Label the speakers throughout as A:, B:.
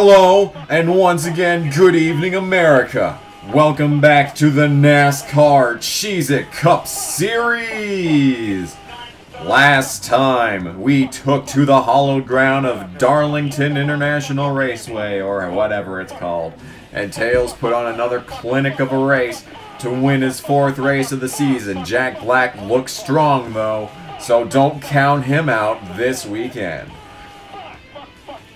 A: Hello, and once again, good evening, America. Welcome back to the NASCAR Cheez Cup Series. Last time, we took to the hallowed ground of Darlington International Raceway, or whatever it's called, and Tails put on another clinic of a race to win his 4th race of the season. Jack Black looks strong, though, so don't count him out this weekend.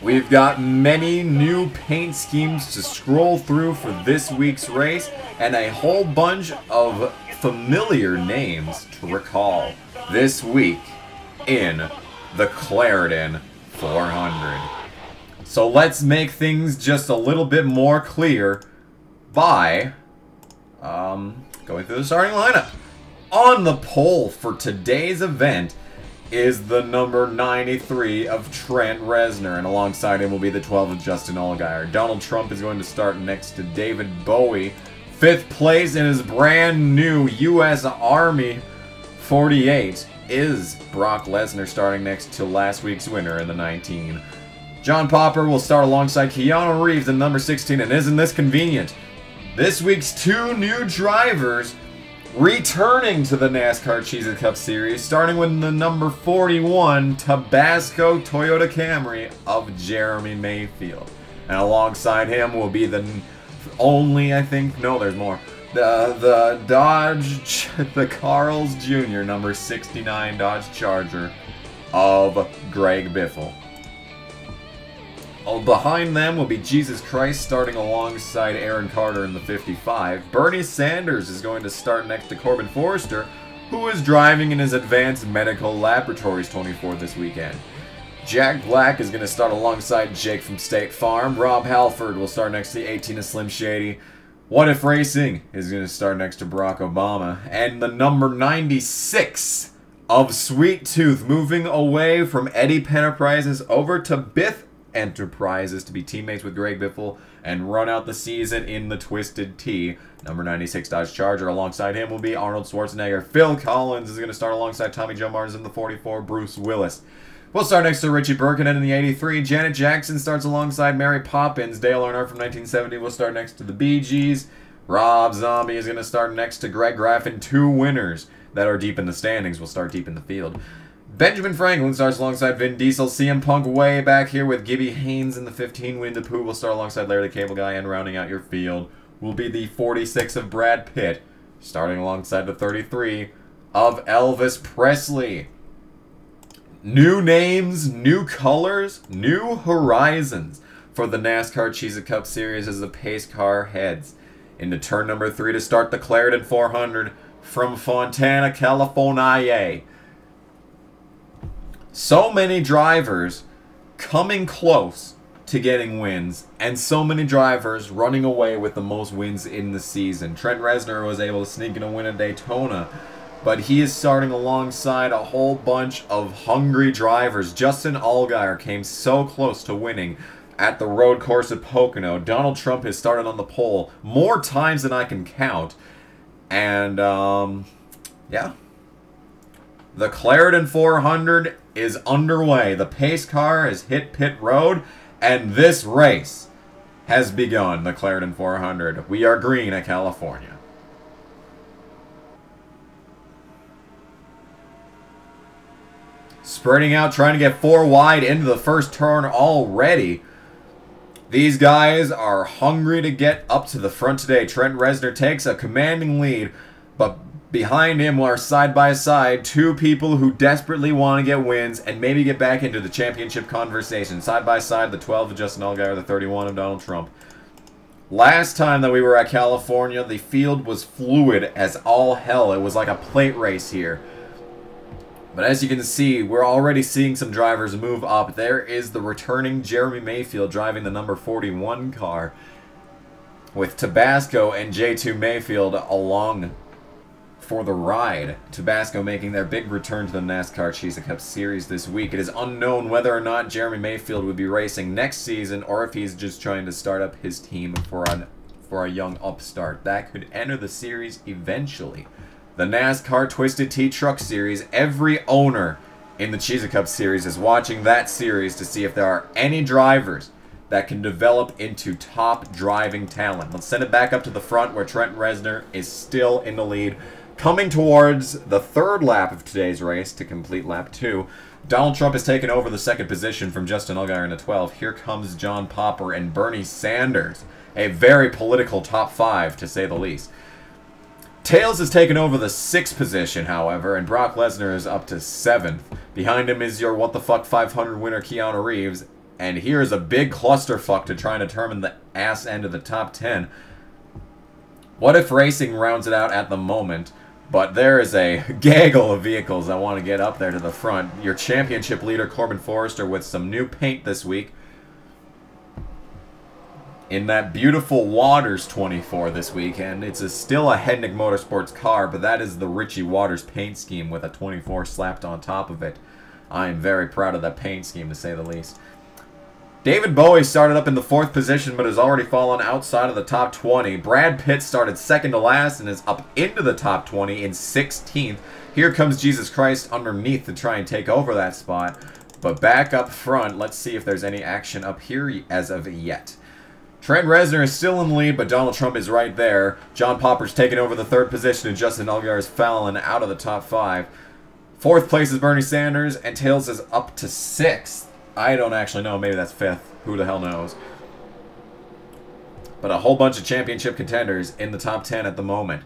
A: We've got many new paint schemes to scroll through for this week's race, and a whole bunch of familiar names to recall this week in the Clarendon 400. So let's make things just a little bit more clear by going through the starting lineup. On the pole for today's event is the number 93 of Trent Reznor, and alongside him will be the 12 of Justin Allgaier. Donald Trump is going to start next to David Bowie. 5th place in his brand new U.S. Army 48 is Brock Lesnar, starting next to last week's winner in the 19. John Popper will start alongside Keanu Reeves in number 16, and isn't this convenient? This week's 2 new drivers returning to the NASCAR Cheez Cup Series, starting with the number 41 Tabasco Toyota Camry of Jeremy Mayfield. And alongside him will be the only, I think, no, there's more, the Carl's Jr. number 69 Dodge Charger of Greg Biffle. Behind them will be Jesus Christ, starting alongside Aaron Carter in the 55. Bernie Sanders is going to start next to Corbin Forrester, who is driving in his Advanced Medical Laboratories 24 this weekend. Jack Black is going to start alongside Jake from State Farm. Rob Halford will start next to the 18 of Slim Shady. What If Racing is going to start next to Barack Obama. And the number 96 of Sweet Tooth, moving away from Eddie Pennerprises over to Biff Enterprises to be teammates with Greg Biffle and run out the season in the Twisted T. Number 96 Dodge Charger. Alongside him will be Arnold Schwarzenegger. Phil Collins is going to start alongside Tommy Joe Martins in the 44. Bruce Willis. We'll start next to Richie Birkenhead in the 83. Janet Jackson starts alongside Mary Poppins. Dale Earnhardt from 1970 will start next to the Bee Gees. Rob Zombie is going to start next to Greg Graffin. 2 winners that are deep in the standings will start deep in the field. Benjamin Franklin starts alongside Vin Diesel. CM Punk way back here with Gibby Haynes in the 15. Winnie the Pooh will start alongside Larry the Cable Guy, and rounding out your field will be the 46 of Brad Pitt, starting alongside the 33 of Elvis Presley. New names, new colors, new horizons for the NASCAR Cheez Cup Series as the pace car heads into turn number 3 to start the Clarendon 400 from Fontana, California. So many drivers coming close to getting wins, and so many drivers running away with the most wins in the season. Trent Reznor was able to sneak in a win at Daytona, but he is starting alongside a whole bunch of hungry drivers. Justin Allgaier came so close to winning at the road course at Pocono. Donald Trump has started on the pole more times than I can count. And, yeah. The Clarendon 400 is underway. The pace car has hit pit road, and this race has begun. The Clarendon 400. We are green at California. Spreading out, trying to get 4 wide into the first turn already. These guys are hungry to get up to the front today. Trent Reznor takes a commanding lead, but behind him are side by side 2 people who desperately want to get wins and maybe get back into the championship conversation. Side by side, the 12 of Justin Allgaier, the 31 of Donald Trump. Last time that we were at California, the field was fluid as all hell. It was like a plate race here. But as you can see, we're already seeing some drivers move up. There is the returning Jeremy Mayfield driving the number 41 car, with Tabasco and J2 Mayfield along for the ride. Tabasco making their big return to the NASCAR Cheez Cup Series this week. It is unknown whether or not Jeremy Mayfield would be racing next season, or if he's just trying to start up his team for a young upstart that could enter the series eventually. The NASCAR Twisted Tea Truck Series, every owner in the Cheez Cup Series is watching that series to see if there are any drivers that can develop into top driving talent. Let's send it back up to the front where Trent Reznor is still in the lead. Coming towards the third lap of today's race to complete lap 2, Donald Trump has taken over the second position from Justin Allgaier in the 12. Here comes John Popper and Bernie Sanders. A very political top 5, to say the least. Tails has taken over the 6th position, however, and Brock Lesnar is up to 7th. Behind him is your What the Fuck 500 winner Keanu Reeves, and here is a big clusterfuck to try and determine the ass end of the top 10. What If Racing rounds it out at the moment, but there is a gaggle of vehicles that want to get up there to the front. Your championship leader, Corbin Forrester, with some new paint this week. In that beautiful Waters 24 this weekend. It's still a Hednick Motorsports car, but that is the Richie Waters paint scheme with a 24 slapped on top of it. I am very proud of that paint scheme, to say the least. David Bowie started up in the 4th position, but has already fallen outside of the top 20. Brad Pitt started 2nd to last and is up into the top 20 in 16th. Here comes Jesus Christ underneath to try and take over that spot. But back up front, let's see if there's any action up here as of yet. Trent Reznor is still in the lead, but Donald Trump is right there. John Popper's taken over the 3rd position, and Justin Allgaier has fallen out of the top 5. 4th place is Bernie Sanders, and Tails is up to 6th. I don't actually know. Maybe that's 5th. Who the hell knows? But a whole bunch of championship contenders in the top 10 at the moment.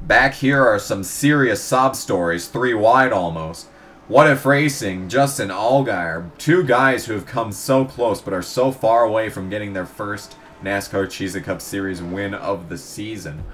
A: Back here are some serious sob stories, 3 wide almost. What If Racing, Justin Allgaier, 2 guys who have come so close but are so far away from getting their first NASCAR Cheez Cup Series win of the season.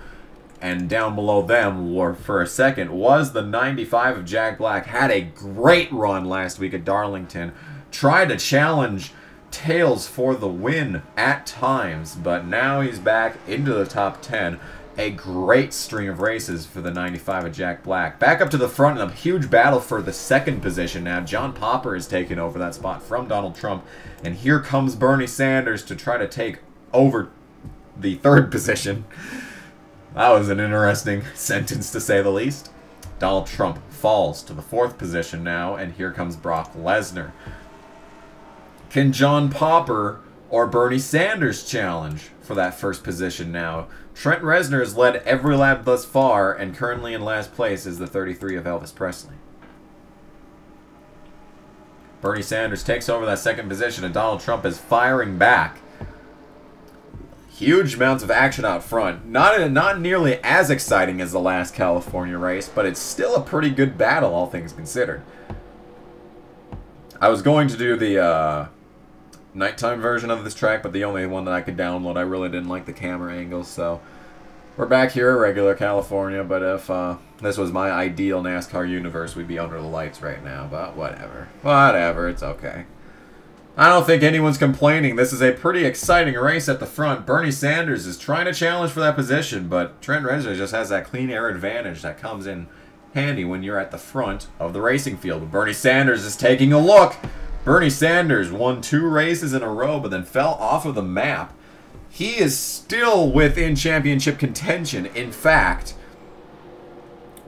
A: And down below them, for a second, was the 95 of Jack Black. Had a great run last week at Darlington. Tried to challenge Tails for the win at times, but now he's back into the top 10. A great string of races for the 95 of Jack Black. Back up to the front in a huge battle for the 2nd position now. John Popper has taken over that spot from Donald Trump. And here comes Bernie Sanders to try to take over the 3rd position. That was an interesting sentence, to say the least. Donald Trump falls to the 4th position now, and here comes Brock Lesnar. Can John Popper or Bernie Sanders challenge for that 1st position now? Trent Reznor has led every lap thus far, and currently in last place is the 33 of Elvis Presley. Bernie Sanders takes over that 2nd position, and Donald Trump is firing back. Huge amounts of action out front. Not nearly as exciting as the last California race, but it's still a pretty good battle, all things considered. I was going to do the nighttime version of this track, but the only one that I could download. I really didn't like the camera angles, so we're back here at regular California. But if this was my ideal NASCAR universe, we'd be under the lights right now. But whatever. Whatever, it's okay. I don't think anyone's complaining. This is a pretty exciting race at the front. Bernie Sanders is trying to challenge for that position, but Trent Reznor just has that clean air advantage that comes in handy when you're at the front of the racing field. But Bernie Sanders is taking a look. Bernie Sanders won 2 races in a row, but then fell off of the map. He is still within championship contention. In fact,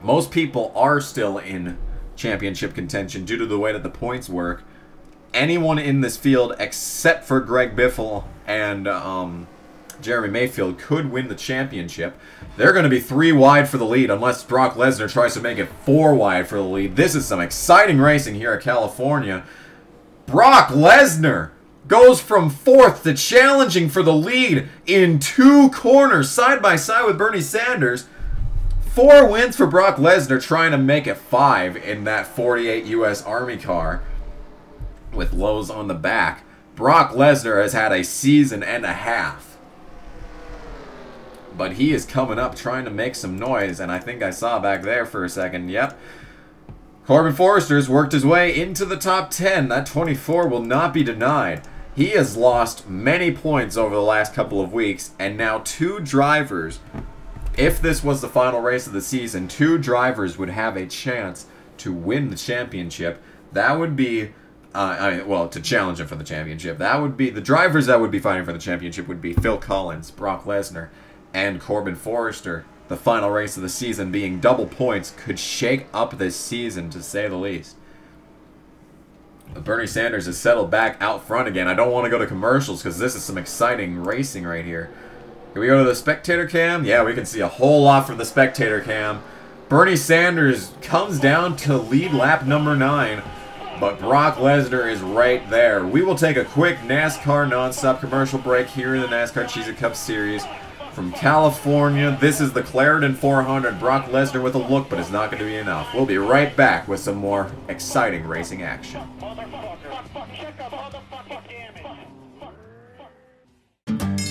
A: most people are still in championship contention due to the way that the points work. Anyone in this field except for Greg Biffle and Jeremy Mayfield could win the championship. They're going to be 3 wide for the lead unless Brock Lesnar tries to make it 4 wide for the lead. This is some exciting racing here at California. Brock Lesnar goes from 4th to challenging for the lead in 2 corners side by side with Bernie Sanders. 4 wins for Brock Lesnar, trying to make it 5 in that 48 U.S. Army car with Lowe's on the back. Brock Lesnar has had a season and a half, but he is coming up trying to make some noise, and I think I saw back there for a second. Yep. Corbin Forrester's worked his way into the top 10. That 24 will not be denied. He has lost many points over the last couple of weeks, and now 2 drivers, if this was the final race of the season, 2 drivers would have a chance to win the championship. That would be, well, to challenge him for the championship. That would be, the drivers that would be fighting for the championship would be Phil Collins, Brock Lesnar, and Corbin Forrester. The final race of the season being double points could shake up this season, to say the least. Bernie Sanders is settled back out front again. I don't want to go to commercials because this is some exciting racing right here. Can we go to the spectator cam? Yeah, we can see a whole lot from the spectator cam. Bernie Sanders comes down to lead lap number 9, but Brock Lesnar is right there. We will take a quick NASCAR nonstop commercial break here in the NASCAR Cheez-It Cup Series. From California, this is the Clarendon 400. Brock Lesnar with a look, but it's not going to be enough. We'll be right back with some more exciting racing action.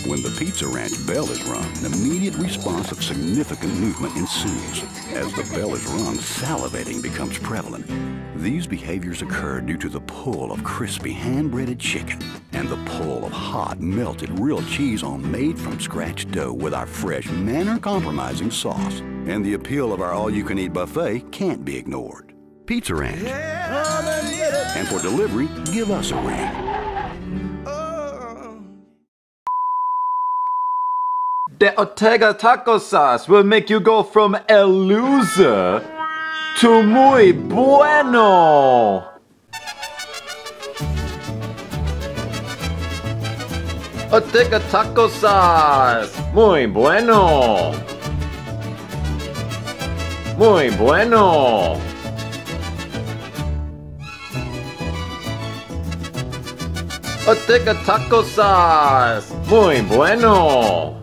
B: When the Pizza Ranch bell is rung, an immediate response of significant movement ensues. As the bell is rung, salivating becomes prevalent. These behaviors occur due to the pull of crispy hand-breaded chicken and the pull of hot, melted real cheese on made-from-scratch dough with our fresh, manner-compromising sauce. And the appeal of our all-you-can-eat buffet can't be ignored. Pizza Ranch. And for delivery, give us a ring.
C: The Ortega taco sauce will make you go from el loser to muy bueno. Ortega taco sauce, muy bueno. Muy bueno. Ortega taco sauce, muy bueno.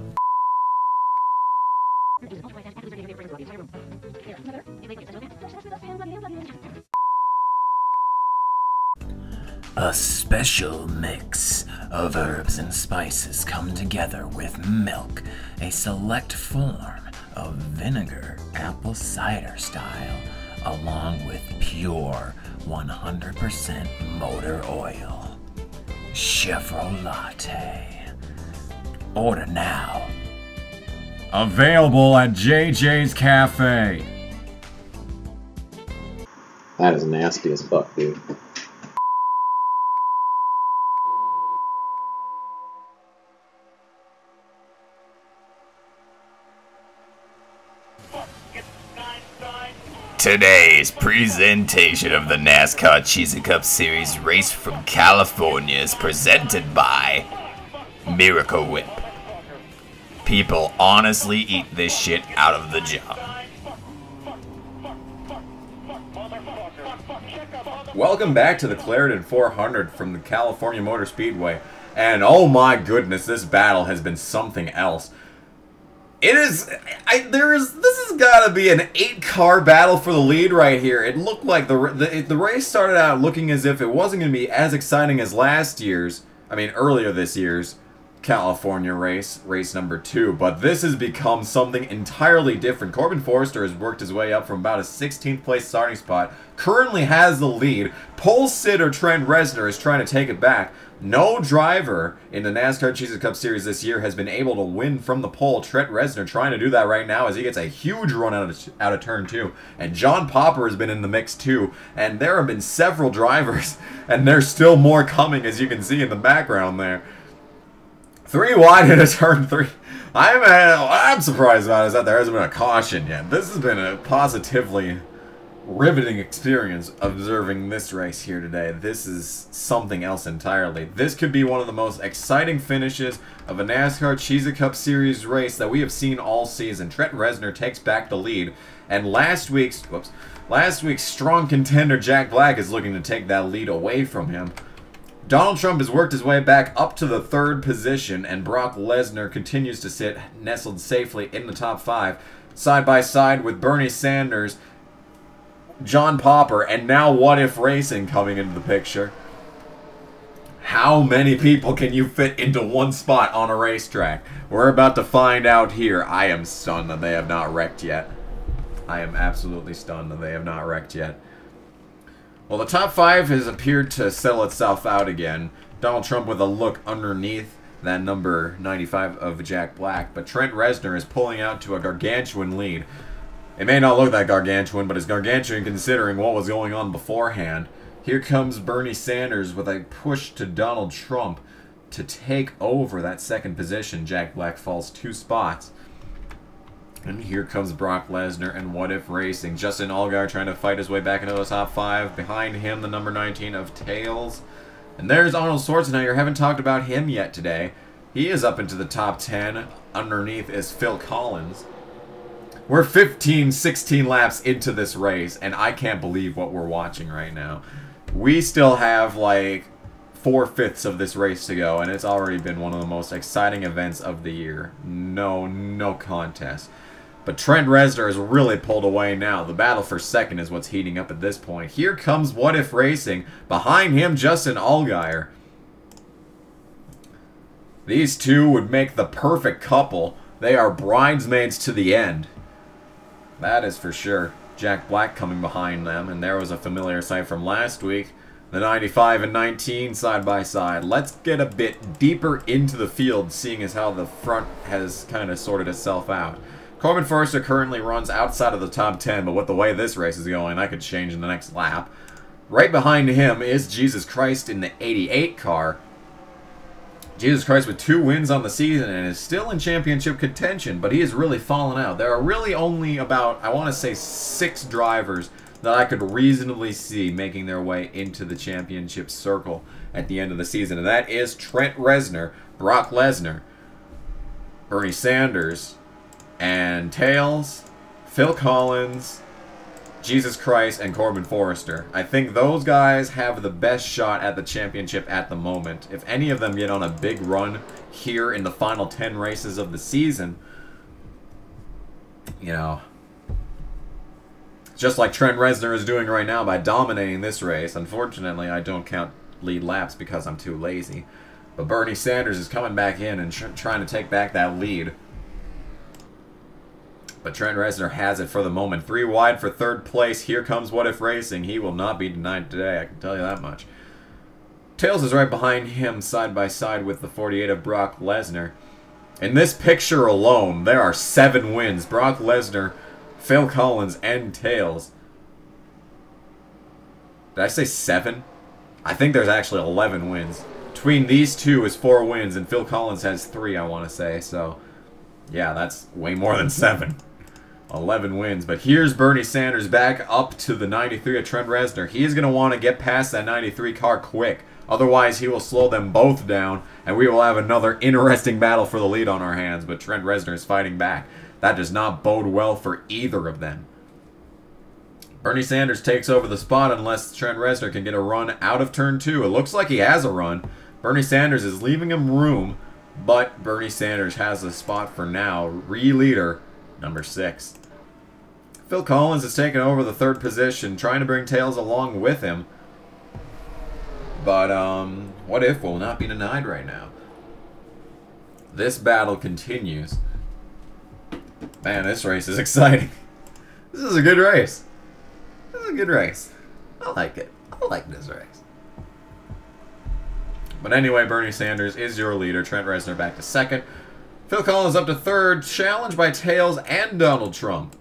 D: A special mix of herbs and spices come together with milk, a select form of vinegar, apple cider style, along with pure 100% motor oil. Chevrolet. Order now.
A: Available at JJ's Cafe.
E: That is nasty as fuck, dude.
D: Today's presentation of the NASCAR Cheez-It Cup Series race from California is presented by Miracle Whip. People honestly eat this shit out of the jar.
A: Welcome back to the Clarendon 400 from the California Motor Speedway. And oh my goodness, this battle has been something else. It is, this has got to be an 8-car battle for the lead right here. It looked like the race started out looking as if it wasn't going to be as exciting as earlier this year's California race number 2. But this has become something entirely different. Corbin Forrester has worked his way up from about a 16th place starting spot. Currently has the lead. Pole sitter Trent Reznor is trying to take it back. No driver in the NASCAR Cheez-It Cup Series this year has been able to win from the pole. Trent Reznor trying to do that right now as he gets a huge run out of turn 2. And John Popper has been in the mix too. And there have been several drivers, and there's still more coming, as you can see in the background there. 3 wide into turn 3. I'm surprised about is that there hasn't been a caution yet. This has been a positively riveting experience observing this race here today. This is something else entirely. This could be one of the most exciting finishes of a NASCAR Cheez-It Cup Series race that we have seen all season. Trent Reznor takes back the lead, and last week's strong contender Jack Black is looking to take that lead away from him. Donald Trump has worked his way back up to the 3rd position, and Brock Lesnar continues to sit nestled safely in the top 5, side by side with Bernie Sanders, John Popper, and now What If Racing coming into the picture. How many people can you fit into one spot on a racetrack? We're about to find out here. I am stunned that they have not wrecked yet. I am absolutely stunned that they have not wrecked yet. Well, the top 5 has appeared to settle itself out again. Donald Trump with a look underneath that number 95 of Jack Black, but Trent Reznor is pulling out to a gargantuan lead. It may not look that gargantuan, but it's gargantuan considering what was going on beforehand. Here comes Bernie Sanders with a push to Donald Trump to take over that 2nd position. Jack Black falls 2 spots. And here comes Brock Lesnar and What If Racing. Justin Allgaier trying to fight his way back into the top 5. Behind him, the number 19 of Tails. And there's Arnold Schwarzenegger. Haven't talked about him yet today. He is up into the top 10. Underneath is Phil Collins. We're 15, 16 laps into this race, and I can't believe what we're watching right now. We still have, like, 4/5 of this race to go, and it's already been one of the most exciting events of the year. No contest. But Trent Reznor is really pulled away now. The battle for second is what's heating up at this point. Here comes What If Racing. Behind him, Justin Allgaier. These two would make the perfect couple. They are bridesmaids to the end. That is for sure. Jack Black coming behind them, and there was a familiar sight from last week. The 95 and 19 side by side. Let's get a bit deeper into the field, seeing as how the front has kind of sorted itself out. Corbin Forrester currently runs outside of the top 10, but with the way this race is going, that could change in the next lap. Right behind him is Jesus Christ in the 88 car. Jesus Christ with 2 wins on the season and is still in championship contention, but he has really fallen out. There are really only about, I want to say, 6 drivers that I could reasonably see making their way into the championship circle at the end of the season, and that is Trent Reznor, Brock Lesnar, Bernie Sanders, and Tails, Phil Collins, Jesus Christ, and Corbin Forrester. I think those guys have the best shot at the championship at the moment. If any of them get on a big run here in the final 10 races of the season, you know, just like Trent Reznor is doing right now by dominating this race. Unfortunately, I don't count lead laps because I'm too lazy. But Bernie Sanders is coming back in and trying to take back that lead. But Trent Reznor has it for the moment. 3 wide for 3rd place. Here comes What If Racing. He will not be denied today, I can tell you that much. Tails is right behind him, side by side with the 48 of Brock Lesnar. In this picture alone, there are 7 wins. Brock Lesnar, Phil Collins, and Tails. Did I say 7? I think there's actually 11 wins. Between these two is 4 wins, and Phil Collins has 3, I want to say. So, yeah, that's way more than 7. 11 wins. But here's Bernie Sanders back up to the 93 of Trent Reznor. He is going to want to get past that 93 car quick. Otherwise, he will slow them both down, and we will have another interesting battle for the lead on our hands. But Trent Reznor is fighting back. That does not bode well for either of them. Bernie Sanders takes over the spot unless Trent Reznor can get a run out of turn 2. It looks like he has a run. Bernie Sanders is leaving him room, but Bernie Sanders has a spot for now. Re-leader, number 6. Phil Collins has taken over the 3rd position, trying to bring Tails along with him. But, What If will not be denied right now. This battle continues. Man, this race is exciting. This is a good race. This is a good race. I like it. I like this race. But anyway, Bernie Sanders is your leader. Trent Reznor back to 2nd. Phil Collins up to 3rd, challenged by Tails and Donald Trump.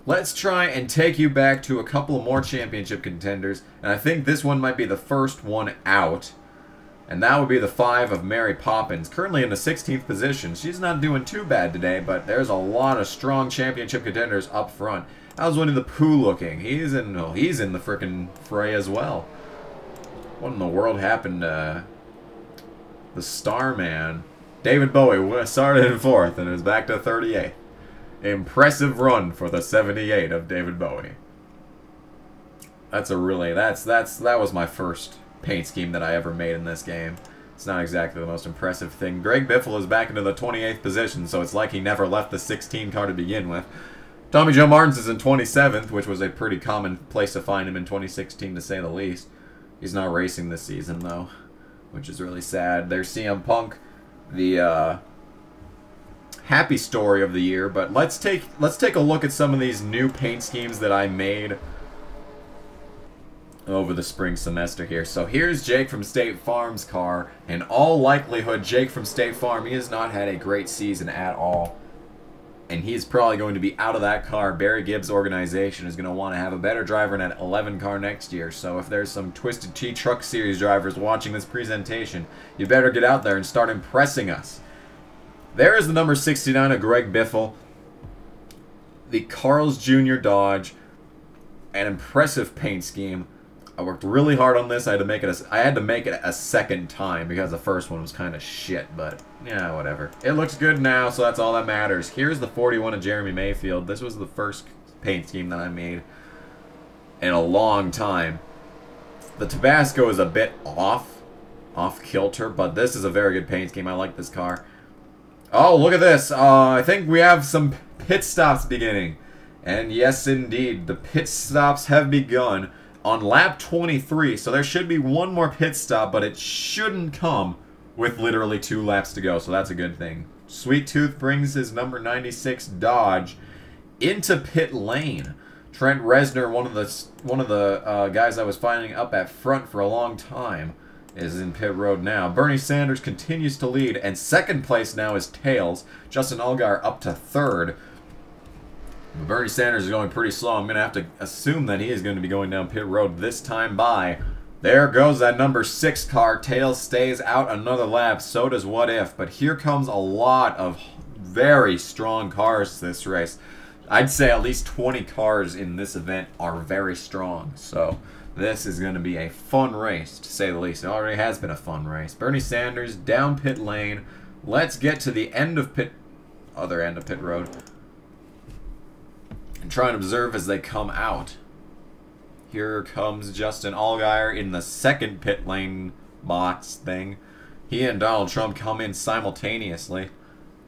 A: Let's try and take you back to a couple more championship contenders, and I think this one might be the first one out. And that would be the 5 of Mary Poppins, currently in the 16th position. She's not doing too bad today, but there's a lot of strong championship contenders up front. How's Winnie the Pooh looking? He's in the frickin' fray as well. What in the world happened to the Starman? David Bowie started in 4th and is back to 38th. Impressive run for the 78 of David Bowie. That's a really, that was my first paint scheme that I ever made in this game. It's not exactly the most impressive thing. Greg Biffle is back into the 28th position, so it's like he never left the 16 car to begin with. Tommy Joe Martins is in 27th, which was a pretty common place to find him in 2016, to say the least. He's not racing this season, though, which is really sad. There's CM Punk, the happy story of the year, but let's take a look at some of these new paint schemes that I made over the spring semester here. So here's Jake from State Farm's car. In all likelihood, Jake from State Farm, he has not had a great season at all, and he's probably going to be out of that car. Barry Gibbs' organization is going to want to have a better driver in that 11 car next year. So if there's some Twisted Tea Truck Series drivers watching this presentation, you better get out there and start impressing us. There is the number 69 of Greg Biffle. the Carl's Jr. Dodge. An impressive paint scheme. I worked really hard on this. I had to make it a second time because the first one was kind of shit, but yeah, whatever. It looks good now, so that's all that matters. Here's the 41 of Jeremy Mayfield. This was the first paint scheme that I made in a long time. The Tabasco is a bit off kilter, but this is a very good paint scheme. I like this car. Oh, look at this. I think we have some pit stops beginning. And yes, indeed, the pit stops have begun on lap 23. So there should be one more pit stop, but it shouldn't come with literally 2 laps to go. So that's a good thing. Sweet Tooth brings his number 96 Dodge into pit lane. Trent Reznor, one of the guys I was finding up at front for a long time, is in pit road now. Bernie Sanders continues to lead, and second place now is Tails. Justin Allgaier up to third. Bernie Sanders is going pretty slow. I'm going to have to assume that he is going to be going down pit road this time by. There goes that number 6 car. Tails stays out another lap. So does What If. But here comes a lot of very strong cars this race. I'd say at least 20 cars in this event are very strong. So this is going to be a fun race, to say the least. It already has been a fun race. Bernie Sanders down pit lane. Let's get to the end of other end of pit road. And try and observe as they come out. Here comes Justin Allgaier in the second pit lane box thing. He and Donald Trump come in simultaneously.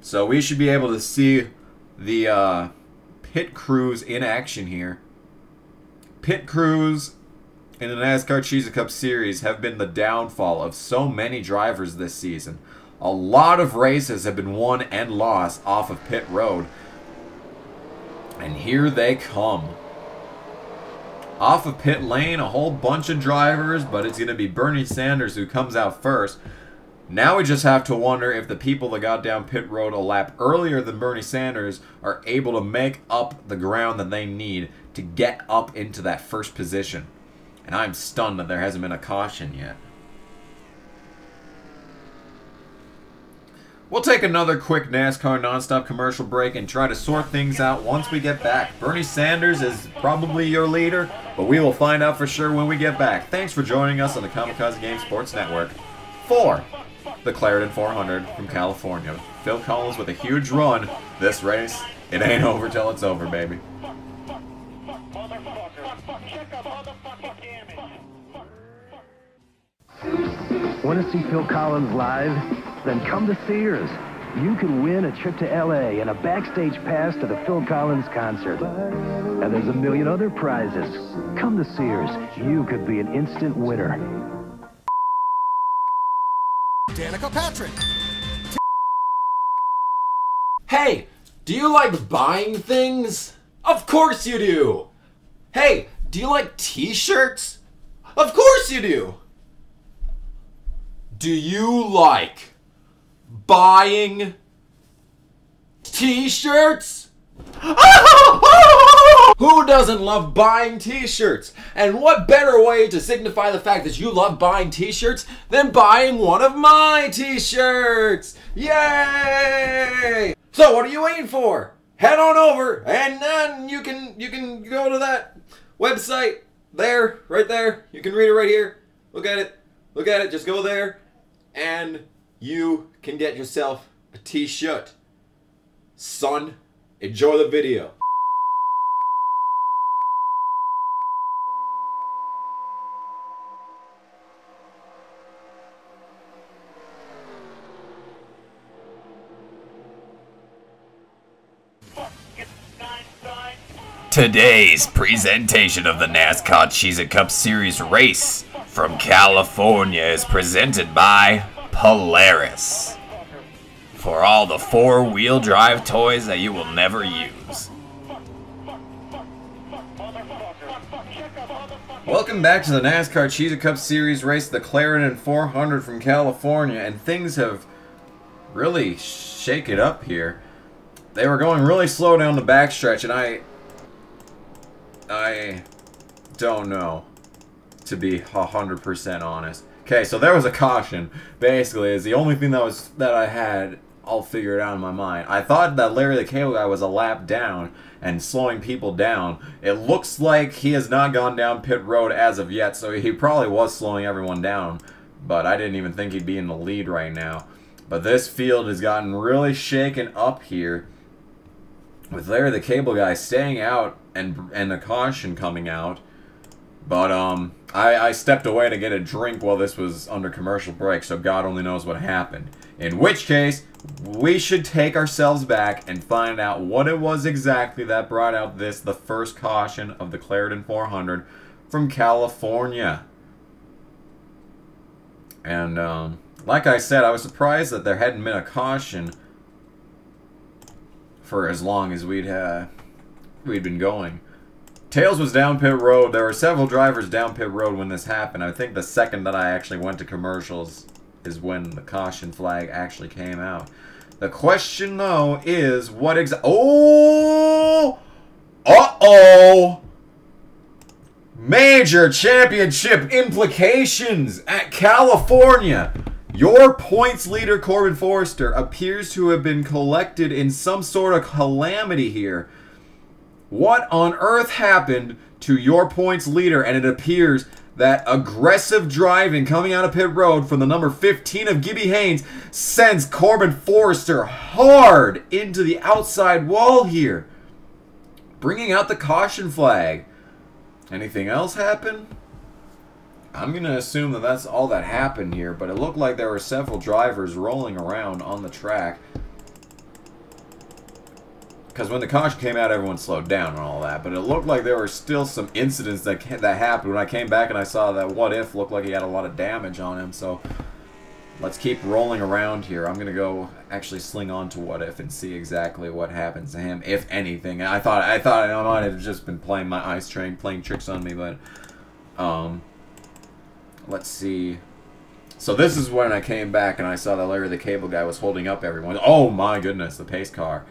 A: So we should be able to see the pit crews in action here. Pit crews in the NASCAR Cheez Cup Series have been the downfall of so many drivers this season. A lot of races have been won and lost off of pit road. And here they come. Off of pit lane, a whole bunch of drivers, but it's going to be Bernie Sanders who comes out first. Now we just have to wonder if the people that got down pit road a lap earlier than Bernie Sanders are able to make up the ground that they need to get up into that first position. And I'm stunned that there hasn't been a caution yet. We'll take another quick NASCAR nonstop commercial break and try to sort things out once we get back. Bernie Sanders is probably your leader, but we will find out for sure when we get back. Thanks for joining us on the Kamikaze Game Sports Network for the Clarendon 400 from California. Phil Collins with a huge run. This race, it ain't over till it's over, baby.
F: Want to see Phil Collins live? Then come to Sears. You could win a trip to LA and a backstage pass to the Phil Collins concert. And there's a million other prizes. Come to Sears. You could be an instant winner.
G: Danica Patrick.
H: Hey, do you like buying things? Of course you do. Hey, do you like t-shirts? Of course you do. Do you like buying t-shirts? Who doesn't love buying t-shirts? And what better way to signify the fact that you love buying t-shirts than buying one of my t-shirts? Yay! So what are you waiting for? Head on over and then you can go to that website there, right there. You can read it right here. Look at it. Look at it. Just go there. And you can get yourself a t-shirt. Son, enjoy the video.
D: Today's presentation of the NASCAR Cheez Cup Series race from California is presented by Polaris. For all the four-wheel drive toys that you will never use.
A: Welcome back to the NASCAR Cheez Cup Series race, the Clarendon 400 from California, and things have really shaken up here. They were going really slow down the backstretch, and I don't know, to be 100% honest. Okay, so there was a caution. Basically, is the only thing that I had I'll figure it out in my mind. I thought that Larry the Cable Guy was a lap down and slowing people down. It looks like he has not gone down pit road as of yet, so he probably was slowing everyone down. But I didn't even think he'd be in the lead right now. But this field has gotten really shaken up here, with Larry the Cable Guy staying out and the caution coming out. But I stepped away to get a drink while this was under commercial break, so God only knows what happened. In which case, we should take ourselves back and find out what it was exactly that brought out the first caution of the Clarendon 400 from California. And like I said, I was surprised that there hadn't been a caution for as long as we'd been going. Tails was down pit road. There were several drivers down pit road when this happened. I think the second that I actually went to commercials is when the caution flag actually came out. The question, though, is what oh! Uh-oh! Major championship implications at California. Your points leader, Corbin Forrester, appears to have been collected in some sort of calamity here. What on earth happened to your points leader? And it appears that aggressive driving coming out of pit road from the number 15 of Gibby Haynes sends Corbin Forrester hard into the outside wall here, bringing out the caution flag. Anything else happen? I'm going to assume that that's all that happened here, but it looked like there were several drivers rolling around on the track. Because when the caution came out, everyone slowed down and all that. But it looked like there were still some incidents that happened. When I came back and I saw that What If looked like he had a lot of damage on him. So let's keep rolling around here. I'm going to go actually sling on to What If and see exactly what happens to him, if anything. I thought I might have just been playing my ice train, playing tricks on me, but let's see. So this is when I came back and I saw that Larry the Cable Guy was holding up everyone. Oh my goodness, the pace car.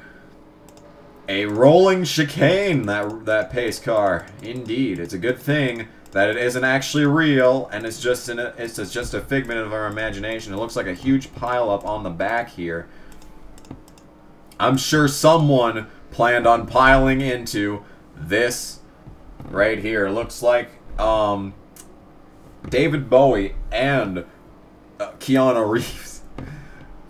A: A rolling chicane, that pace car. Indeed, it's a good thing that it isn't actually real, and it's just a figment of our imagination. It looks like a huge pileup on the back here. I'm sure someone planned on piling into this right here. It looks like David Bowie and Keanu Reeves.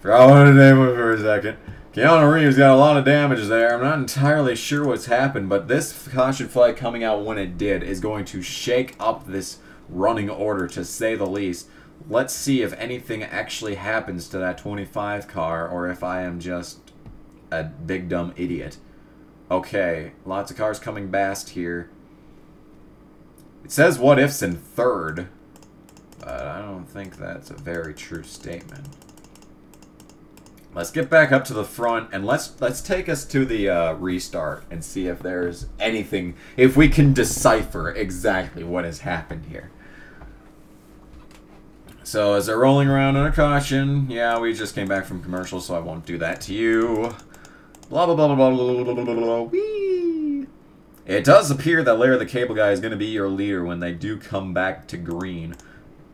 A: Forgot what his name was for a second. Keanu Reeves got a lot of damage there. I'm not entirely sure what's happened, but this caution flag coming out when it did is going to shake up this running order, to say the least. Let's see if anything actually happens to that 25 car, or if I am just a big dumb idiot. Okay, lots of cars coming past here. It says What If's in third, but I don't think that's a very true statement. Let's get back up to the front, and let's take us to the restart and see if there's anything, if we can decipher exactly what has happened here. So as they're rolling around on a caution, yeah, we just came back from commercial, so I won't do that to you. Blah blah blah blah blah blah blah blah blah. Whee! It does appear that Larry the Cable Guy is going to be your leader when they do come back to green,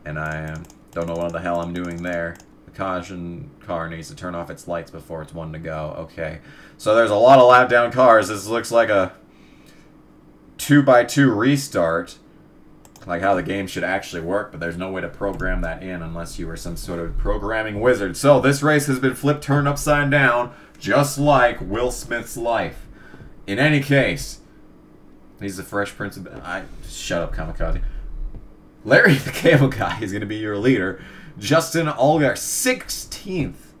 A: and I don't know what the hell I'm doing there. Caution car needs to turn off its lights before it's one to go. Okay, so there's a lot of lap down cars. This looks like a 2x2 restart, like how the game should actually work, but there's no way to program that in unless you were some sort of programming wizard. So this race has been flipped, turned upside down, just like Will Smith's life. In any case, he's the Fresh Prince of... Shut up, Kamikaze. Larry the Cable Guy is going to be your leader. Justin Allgaier, 16th.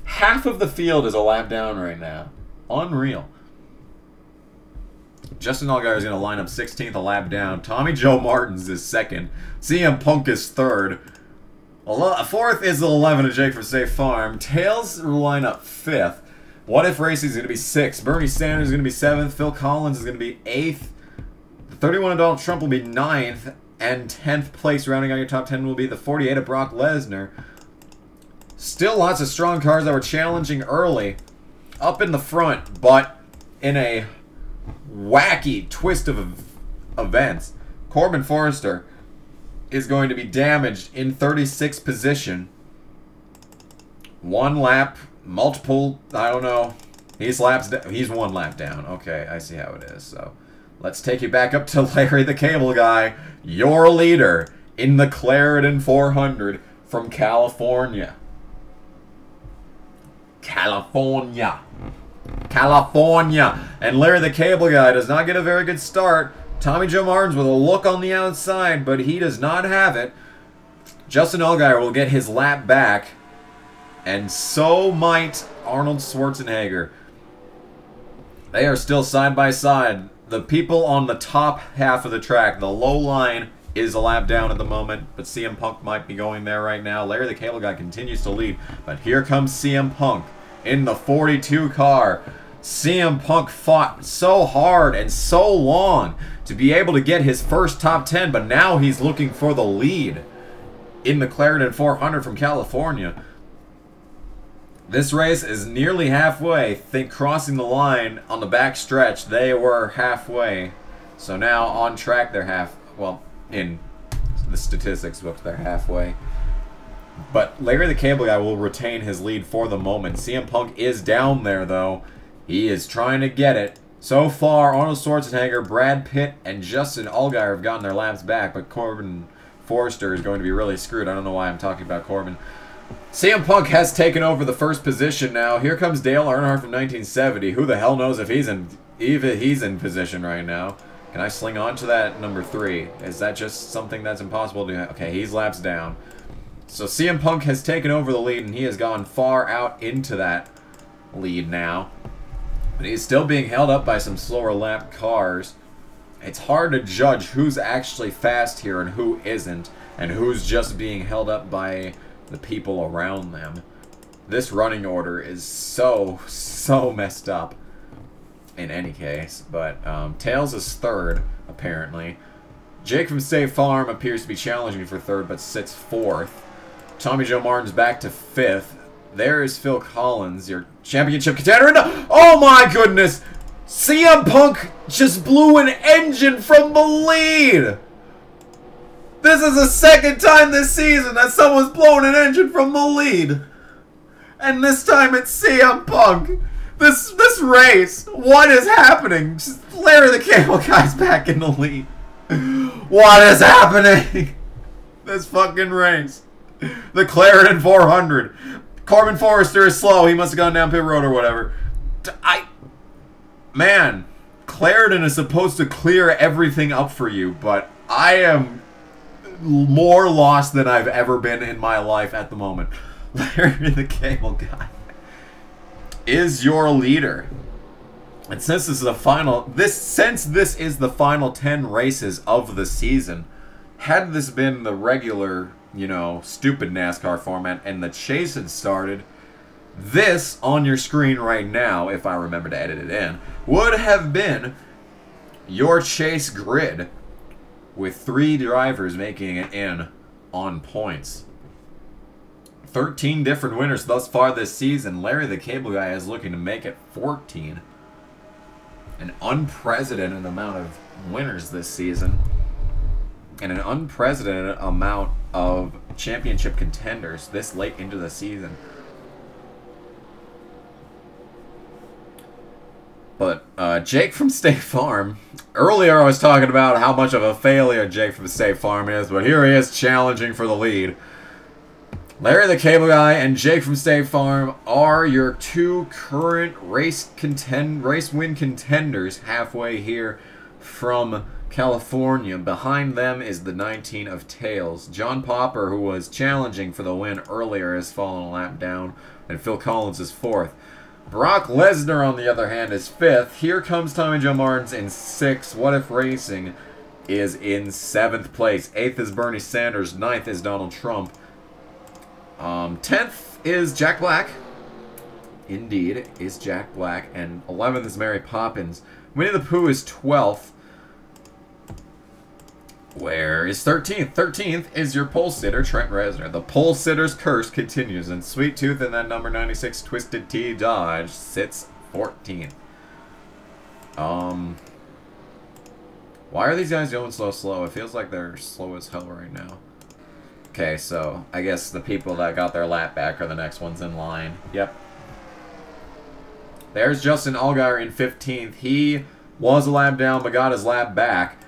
A: Half of the field is a lap down right now. Unreal. Justin Allgaier is going to line up 16th, a lap down. Tommy Joe Martins is second. CM Punk is third. Fourth is the 11 of Jake from Safe Farm. Tails line up fifth. What If Racing is going to be sixth. Bernie Sanders is going to be seventh. Phil Collins is going to be eighth. 31 of Donald Trump will be ninth. And 10th place, rounding out your top 10, will be the 48 of Brock Lesnar. Still lots of strong cars that were challenging early up in the front, but in a wacky twist of events, Corbin Forrester is going to be damaged in 36th position. One lap multiple, I don't know. He's one lap down. Okay, I see how it is. So let's take you back up to Larry the Cable Guy, your leader in the Clarendon 400 from California. California. And Larry the Cable Guy does not get a very good start. Tommy Joe Martins with a look on the outside, but he does not have it. Justin Allgaier will get his lap back, and so might Arnold Schwarzenegger. They are still side by side. The people on the top half of the track, the low line, is a lap down at the moment, but CM Punk might be going there right now. Larry the Cable Guy continues to lead, but here comes CM Punk in the 42 car. CM Punk fought so hard and so long to be able to get his first top 10, but now he's looking for the lead in the Clarendon 400 from California. This race is nearly halfway. Think crossing the line on the back stretch, they were halfway. So now on track they're well, in the statistics book they're halfway. But Larry the Cable Guy will retain his lead for the moment. CM Punk is down there though. He is trying to get it. So far, Arnold Schwarzenegger, Brad Pitt, and Justin Allgaier have gotten their laps back, but Corbin Forrester is going to be really screwed. I don't know why I'm talking about Corbin. CM Punk has taken over the first position now. Here comes Dale Earnhardt from 1970. Who the hell knows if he's in position right now? Can I sling on to that number 3? Is that just something that's impossible to do? Okay, he's laps down. So CM Punk has taken over the lead, and he has gone far out into that lead now. But he's still being held up by some slower lap cars. It's hard to judge who's actually fast here and who isn't, and who's just being held up by the people around them. This running order is so messed up in any case. But Tails is third, apparently. Jake from State Farm appears to be challenging for third, but sits fourth. Tommy Joe Martin's back to fifth. There is Phil Collins, your championship contender. Oh my goodness! CM Punk just blew an engine from the lead! This is the second time this season that someone's blown an engine from the lead. And this time it's CM Punk. This race, what is happening? Just Larry the Cable Guy's back in the lead. What is happening? This fucking race. The Clarendon 400. Corbin Forrester is slow. He must have gone down pit road or whatever. Man, Clarendon is supposed to clear everything up for you, but I am more lost than I've ever been in my life at the moment. Larry the Cable Guy is your leader. And since this is the final, since this is the final 10 races of the season, had this been the regular, you know, stupid NASCAR format and the chase had started, this on your screen right now, if I remember to edit it in, would have been your chase grid with 3 drivers making it in on points. 13 different winners thus far this season. Larry the Cable Guy is looking to make it 14. An unprecedented amount of winners this season. And an unprecedented amount of championship contenders this late into the season. But Jake from State Farm, earlier I was talking about how much of a failure Jake from State Farm is, but here he is challenging for the lead. Larry the Cable Guy and Jake from State Farm are your 2 current race win contenders halfway here from California. Behind them is the 19 of Tails. John Popper, who was challenging for the win earlier, has fallen a lap down, and Phil Collins is 4th. Brock Lesnar, on the other hand, is 5th. Here comes Tommy Joe Martins in 6th. What If Racing is in 7th place. 8th is Bernie Sanders. 9th is Donald Trump. 10th is Jack Black. Indeed, is Jack Black. And 11th is Mary Poppins. Winnie the Pooh is 12th. Where is 13th? 13th is your pole sitter, Trent Reznor. The pole sitter's curse continues, and Sweet Tooth in that number 96 Twisted Tea Dodge sits 14th. Why are these guys going so slow? It feels like they're slow as hell right now. Okay, so I guess the people that got their lap back are the next ones in line. Yep. There's Justin Allgaier in 15th. He was a lap down, but got his lap back.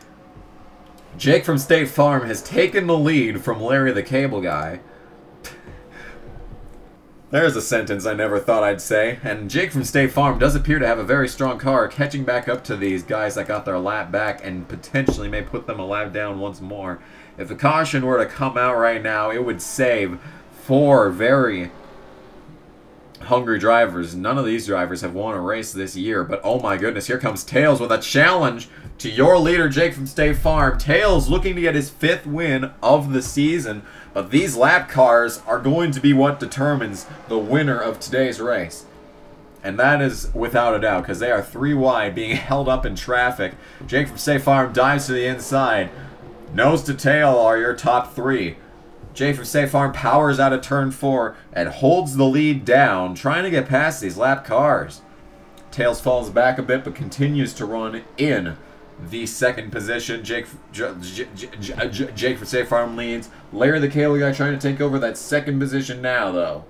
A: Jake from State Farm has taken the lead from Larry the Cable Guy. There's a sentence I never thought I'd say. And Jake from State Farm does appear to have a very strong car, catching back up to these guys that got their lap back and potentially may put them a lap down once more. If the caution were to come out right now, it would save 4 very hungry drivers. None of these drivers have won a race this year, but oh my goodness, here comes Tails with a challenge to your leader, Jake from State Farm. Tails looking to get his 5th win of the season, but these lap cars are going to be what determines the winner of today's race. And that is without a doubt, because they are 3 wide, being held up in traffic. Jake from State Farm dives to the inside. Nose to tail are your top 3. Jake from State Farm powers out of turn 4 and holds the lead down, trying to get past these lap cars. Tails falls back a bit, but continues to run in the 2nd position. Jake from State Farm leads. Larry the Cable Guy trying to take over that 2nd position now, though.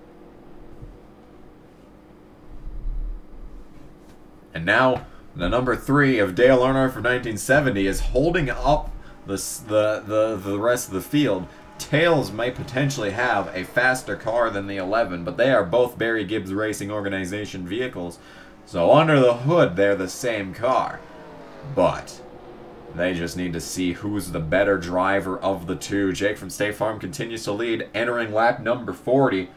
A: And now, the number 3 of Dale Earnhardt from 1970 is holding up the rest of the field. Tails might potentially have a faster car than the 11, but they are both Barry Gibbs Racing Organization vehicles. So under the hood, they're the same car. But they just need to see who's the better driver of the 2. Jake from State Farm continues to lead, entering lap number 40.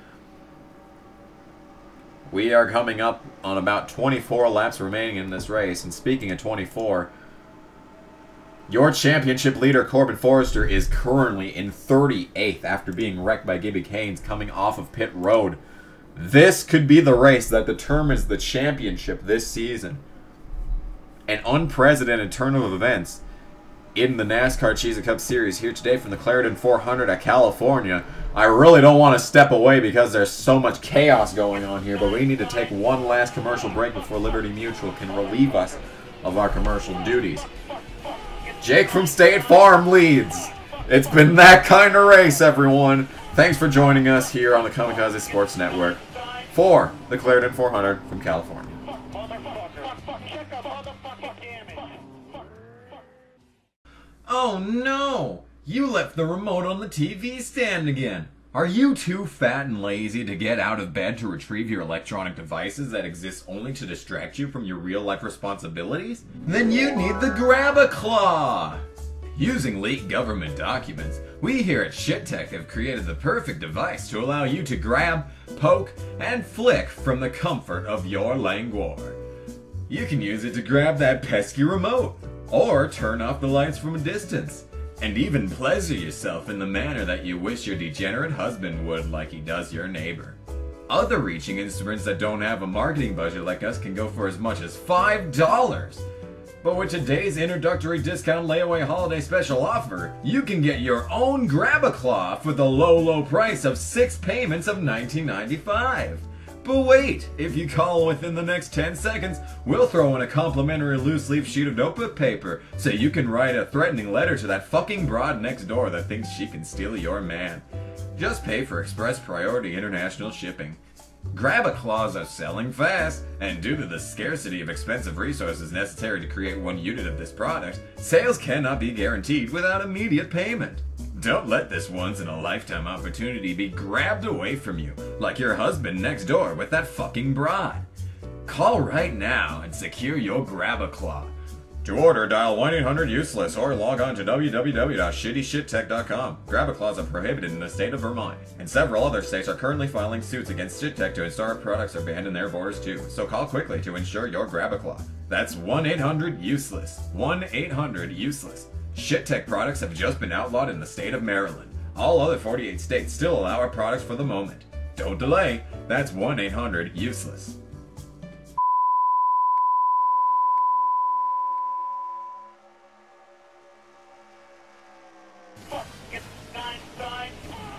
A: We are coming up on about 24 laps remaining in this race. And speaking of 24, your championship leader, Corbin Forrester, is currently in 38th after being wrecked by Gibby Caines coming off of pit road. This could be the race that determines the championship this season. An unprecedented turn of events in the NASCAR Cheez Cup Series here today from the Clarendon 400 at California. I really don't want to step away because there's so much chaos going on here, but we need to take one last commercial break before Liberty Mutual can relieve us of our commercial duties. Jake from State Farm leads. It's been that kind of race, everyone. Thanks for joining us here on the Kamikaze Sports Network for the Clarendon 400 from California. Oh no! You left the remote on the TV stand again. Are you too fat and lazy to get out of bed to retrieve your electronic devices that exist only to distract you from your real-life responsibilities? Then you need the Grab-A-Claw! Using leaked government documents, we here at ShitTech have created the perfect device to allow you to grab, poke, and flick from the comfort of your languor. You can use it to grab that pesky remote, or turn off the lights from a distance, and even pleasure yourself in the manner that you wish your degenerate husband would, like he does your neighbor. Other reaching instruments that don't have a marketing budget like us can go for as much as $5. But with today's introductory discount layaway holiday special offer, you can get your own Grab-A-Claw for the low price of 6 payments of $19.95. But wait, if you call within the next 10 seconds, we'll throw in a complimentary loose leaf sheet of notebook paper so you can write a threatening letter to that fucking broad next door that thinks she can steal your man. Just pay for express priority international shipping. Grab-A-Claws are selling fast, and due to the scarcity of expensive resources necessary to create one unit of this product, sales cannot be guaranteed without immediate payment. Don't let this once-in-a-lifetime opportunity be grabbed away from you, like your husband next door with that fucking broad. Call right now and secure your Grab-A-Claw. To order, dial 1-800-USELESS or log on to www.shittyshittech.com. Grab-A-Claws are prohibited in the state of Vermont, and several other states are currently filing suits against ShitTech to ensure products are banned in their borders too. So call quickly to ensure your Grab-A-Claw. That's 1-800-USELESS. 1-800-USELESS. ShitTech products have just been outlawed in the state of Maryland. All other 48 states still allow our products for the moment. Don't delay. That's 1-800-USELESS.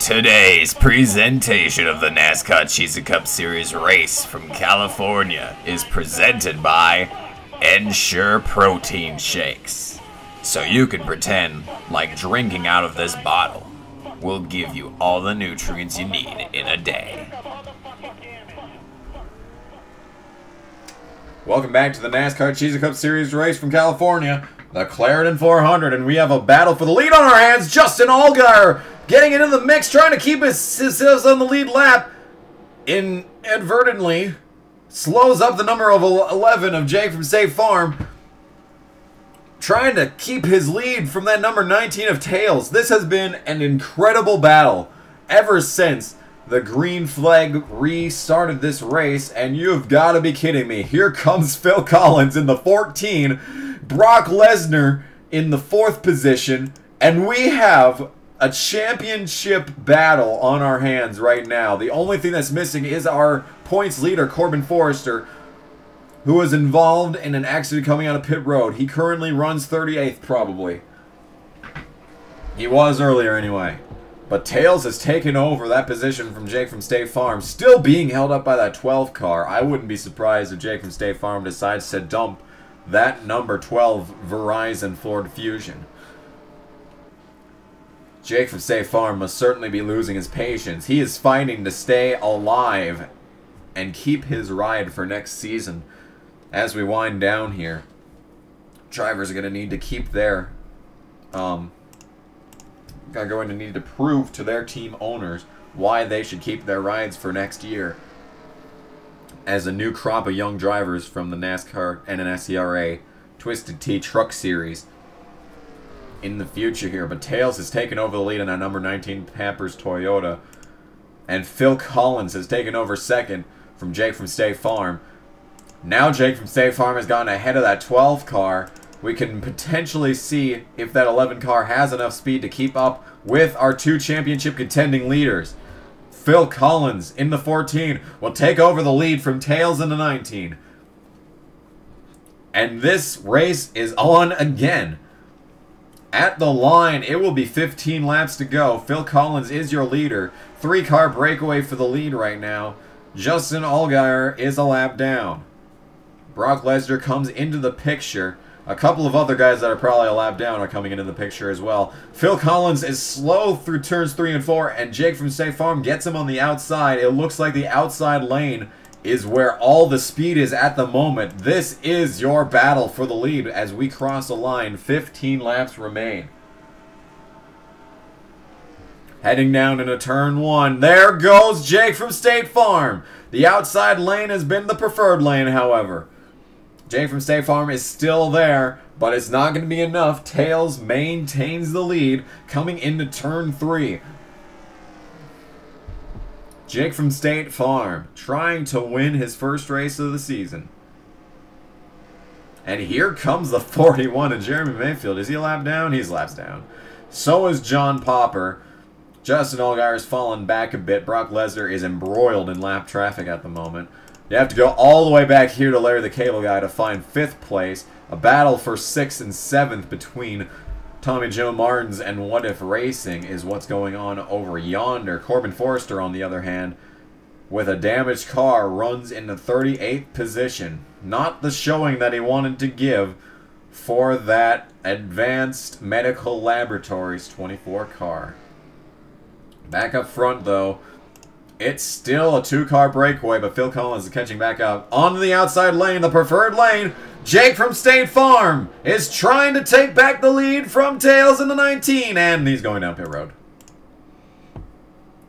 D: Today's presentation of the NASCAR Cheez Cup Series race from California is presented by Ensure Protein Shakes. So you can pretend like drinking out of this bottle will give you all the nutrients you need in a day.
A: Welcome back to the NASCAR Cheez Cup Series race from California, the Clarendon 400, and we have a battle for the lead on our hands. Justin Allgaier getting into the mix, trying to keep his on the lead lap. Inadvertently slows up the number of 11 of Jake from State Farm, trying to keep his lead from that number 19 of Tails. This has been an incredible battle ever since the green flag restarted this race, and you've got to be kidding me. Here comes Phil Collins in the 14, Brock Lesnar in the 4th position, and we have a championship battle on our hands right now. The only thing that's missing is our points leader, Corbin Forrester, who was involved in an accident coming out of pit road. He currently runs 38th, probably. He was earlier anyway. But Tails has taken over that position from Jake from State Farm, still being held up by that 12 car. I wouldn't be surprised if Jake from State Farm decides to dump that number 12 Verizon Ford Fusion. Jake from State Farm must certainly be losing his patience. He is fighting to stay alive and keep his ride for next season. As we wind down here, drivers are going to need to keep their are going to need to prove to their team owners why they should keep their rides for next year, as a new crop of young drivers from the NASCAR and NSCRA Twisted Tea Truck Series in the future here. But Tails has taken over the lead in that number 19 Pampers Toyota, and Phil Collins has taken over second from Jake from State Farm. Now Jake from State Farm has gotten ahead of that 12 car. We can potentially see if that 11 car has enough speed to keep up with our 2 championship contending leaders. Phil Collins in the 14 will take over the lead from Tails in the 19. And this race is on again. At the line, it will be 15 laps to go. Phil Collins is your leader. 3-car breakaway for the lead right now. Justin Allgaier is a lap down. Brock Lesnar comes into the picture. A couple of other guys that are probably a lap down are coming into the picture as well. Phil Collins is slow through turns 3 and 4, and Jake from State Farm gets him on the outside. It looks like the outside lane is where all the speed is at the moment. This is your battle for the lead as we cross the line. 15 laps remain. Heading down into turn 1. There goes Jake from State Farm. The outside lane has been the preferred lane, however. Jake from State Farm is still there, but it's not going to be enough. Tails maintains the lead coming into turn 3. Jake from State Farm trying to win his first race of the season. And here comes the 41 of Jeremy Mayfield. Is he a lap down? He's laps down. So is John Popper. Justin Allgaier has fallen back a bit. Brock Lesnar is embroiled in lap traffic at the moment. You have to go all the way back here to Larry the Cable Guy to find 5th place. A battle for 6th and 7th between Tommy Joe Martins and What If Racing is what's going on over yonder. Corbin Forrester, on the other hand, with a damaged car, runs in the 38th position. Not the showing that he wanted to give for that Advanced Medical Laboratories 24 car. Back up front, though, it's still a 2-car breakaway, but Phil Collins is catching back up. On the outside lane, the preferred lane, Jake from State Farm is trying to take back the lead from Tails in the 19, and he's going down pit road.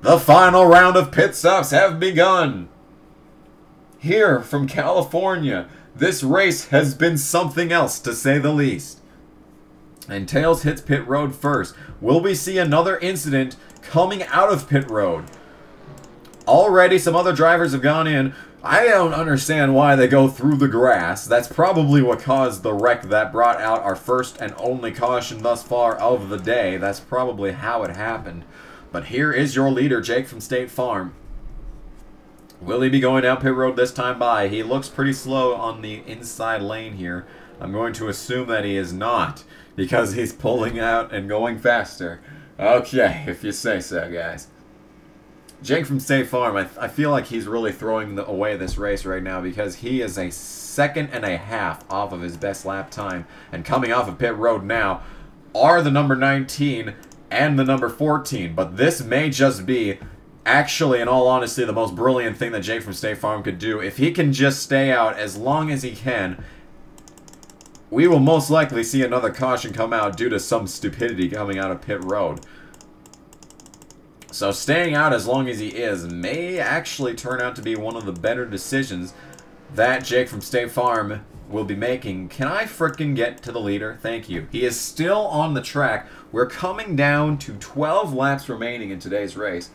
A: The final round of pit stops have begun. Here from California, this race has been something else, to say the least. And Tails hits pit road first. Will we see another incident coming out of pit road? Already some other drivers have gone in. I don't understand why they go through the grass. That's probably what caused the wreck that brought out our first and only caution thus far of the day. That's probably how it happened. But here is your leader, Jake from State Farm. Will he be going down pit road this time by? He looks pretty slow on the inside lane here. I'm going to assume that he is not, because he's pulling out and going faster. Okay, if you say so, guys. Jake from State Farm, I feel like he's really throwing away this race right now, because he is a 2.5 seconds off of his best lap time. And coming off of pit road now are the number 19 and the number 14. But this may just be Actually, in all honesty, the most brilliant thing that Jake from State Farm could do, if he can just stay out as long as he can, we will most likely see another caution come out due to some stupidity coming out of pit road. So staying out as long as he is may actually turn out to be one of the better decisions that Jake from State Farm will be making. Can I frickin' get to the leader? Thank you. He is still on the track. We're coming down to 12 laps remaining in today's race.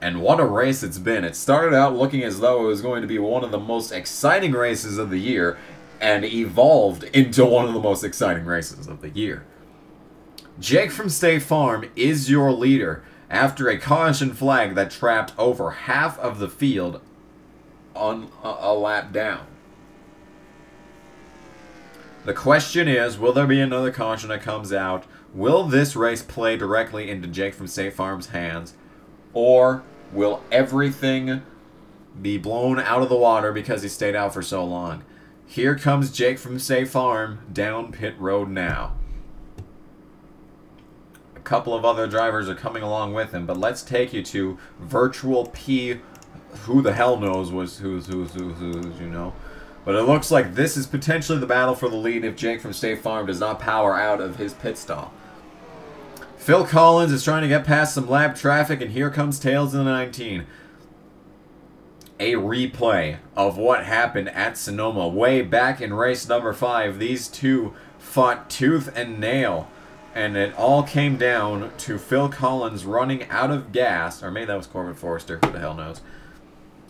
A: And what a race it's been. It started out looking as though it was going to be one of the most exciting races of the year, and evolved into one of the most exciting races of the year. Jake from State Farm is your leader after a caution flag that trapped over half of the field on a lap down. The question is, will there be another caution that comes out? Will this race play directly into Jake from State Farm's hands? Or will everything be blown out of the water because he stayed out for so long? Here comes Jake from State Farm down pit road now. A couple of other drivers are coming along with him, but let's take you to Virtual P. Who the hell knows who's, you know. But it looks like this is potentially the battle for the lead if Jake from State Farm does not power out of his pit stall. Phil Collins is trying to get past some lap traffic, and here comes Tails in the 19. A replay of what happened at Sonoma way back in race number 5. These two fought tooth and nail, and it all came down to Phil Collins running out of gas. Or maybe that was Corbin Forrester, who the hell knows.